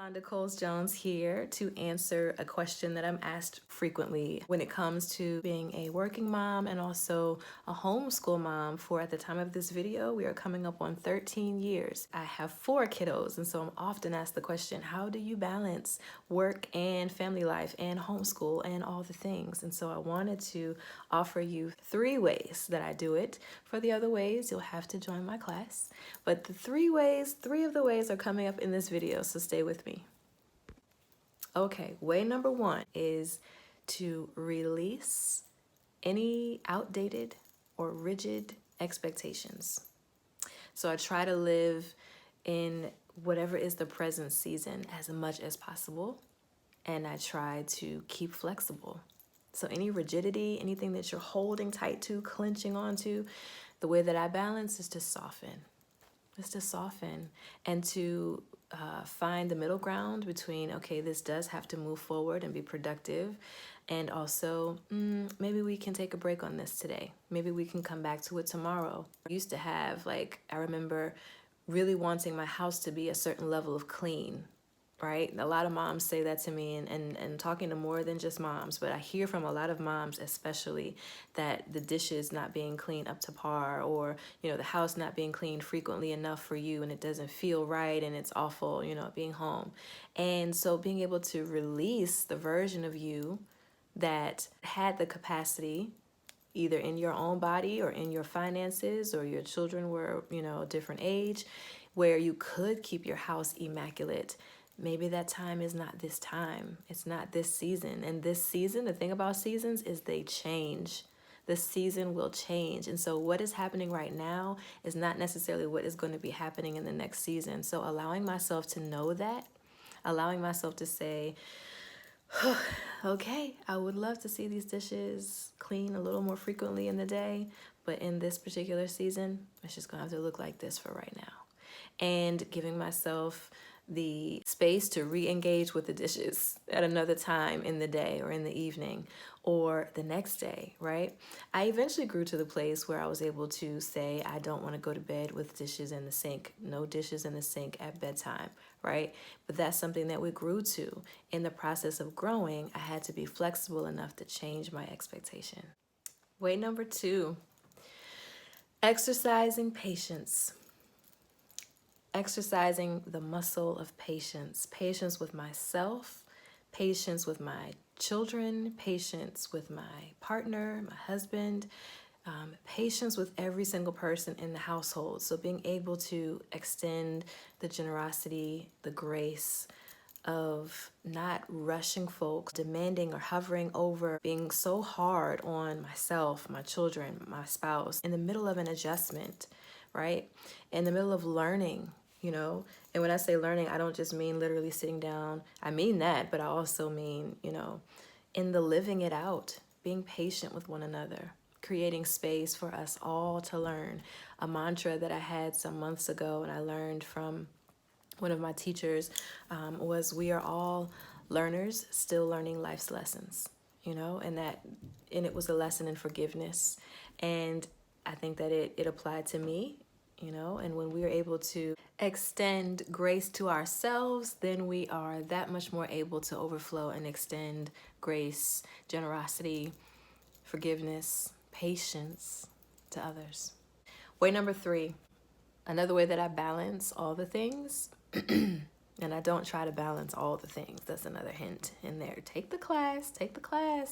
Yolanda Coles-Jones here to answer a question that I'm asked frequently when it comes to being a working mom and also a homeschool mom. For at the time of this video, we are coming up on 13 years. I have 4 kiddos, and so I'm often asked the question, how do you balance work and family life and homeschool and all the things? And so I wanted to offer you 3 ways that I do it. For the other ways, you'll have to join my class. But the 3 of the ways are coming up in this video, so stay with me. Okay, way number 1 is to release any outdated or rigid expectations. So I try to live in whatever is the present season as much as possible, and I try to keep flexible. So any rigidity, anything that you're holding tight to, clenching onto, the way that I balance is to soften. And to find the middle ground between, okay, this does have to move forward and be productive, and also maybe we can take a break on this today. Maybe we can come back to it tomorrow. I used to have, I remember really wanting my house to be a certain level of clean, right? A lot of moms say that to me, and talking to more than just moms, but I hear from a lot of moms especially that the dishes not being cleaned up to par, or the house not being cleaned frequently enough for you, and it doesn't feel right and it's awful, being home. And so being able to release the version of you that had the capacity, either in your own body or in your finances, or your children were a different age, where you could keep your house immaculate. Maybe that time is not this time. It's not this season. And this season, the thing about seasons is they change. The season will change. And so what is happening right now is not necessarily what is going to be happening in the next season. So allowing myself to know that, allowing myself to say, okay, I would love to see these dishes clean a little more frequently in the day, but in this particular season, it's just gonna have to look like this for right now. And giving myself the space to re-engage with the dishes at another time in the day or in the evening or the next day, right? I eventually grew to the place where I was able to say, I don't want to go to bed with dishes in the sink, no dishes in the sink at bedtime, right? But that's something that we grew to. In the process of growing, I had to be flexible enough to change my expectation. Way number 2, exercising patience. Exercising the muscle of patience. Patience with myself, patience with my children, patience with my partner, my husband, patience with every single person in the household. So being able to extend the generosity, the grace of not rushing folks, demanding or hovering over, being so hard on myself, my children, my spouse, in the middle of an adjustment, right? In the middle of learning, and when I say learning, I don't just mean literally sitting down. I mean that, but I also mean, in the living it out, being patient with one another, creating space for us all to learn. A mantra that I had some months ago and I learned from one of my teachers was, we are all learners still learning life's lessons, and it was a lesson in forgiveness. And I think that it applied to me, and when we are able to extend grace to ourselves, then we are that much more able to overflow and extend grace, generosity, forgiveness, patience to others. Way number 3, another way that I balance all the things, and I don't try to balance all the things. That's another hint in there. Take the class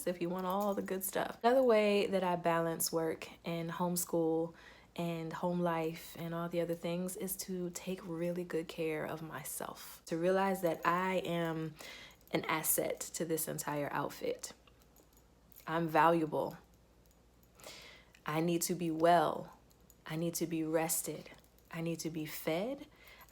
if you want all the good stuff. Another way that I balance work and homeschool and home life and all the other things is to take really good care of myself. To realize that I am an asset to this entire outfit. I'm valuable. I need to be well. I need to be rested. I need to be fed.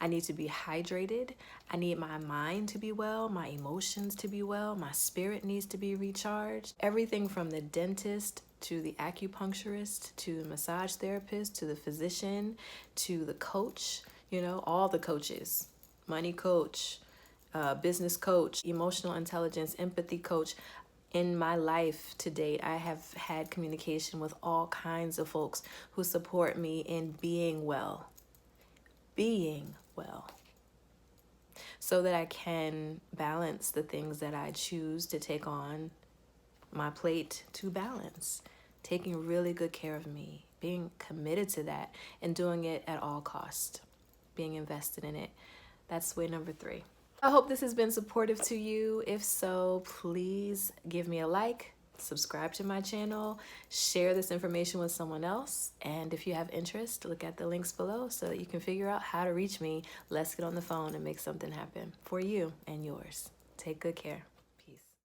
I need to be hydrated. I need my mind to be well, my emotions to be well, my spirit needs to be recharged. Everything from the dentist to the acupuncturist to the massage therapist to the physician to the coach, all the coaches, money coach, business coach, emotional intelligence, empathy coach. In my life to date, I have had communication with all kinds of folks who support me in being well. so that I can balance the things that I choose to take on my plate to balance. Taking really good care of me, being committed to that, and doing it at all cost, being invested in it. That's way number 3. I hope this has been supportive to you. If so, please give me a like, subscribe to my channel, share this information with someone else. And if you have interest, look at the links below so that you can figure out how to reach me. Let's get on the phone and make something happen for you and yours. Take good care.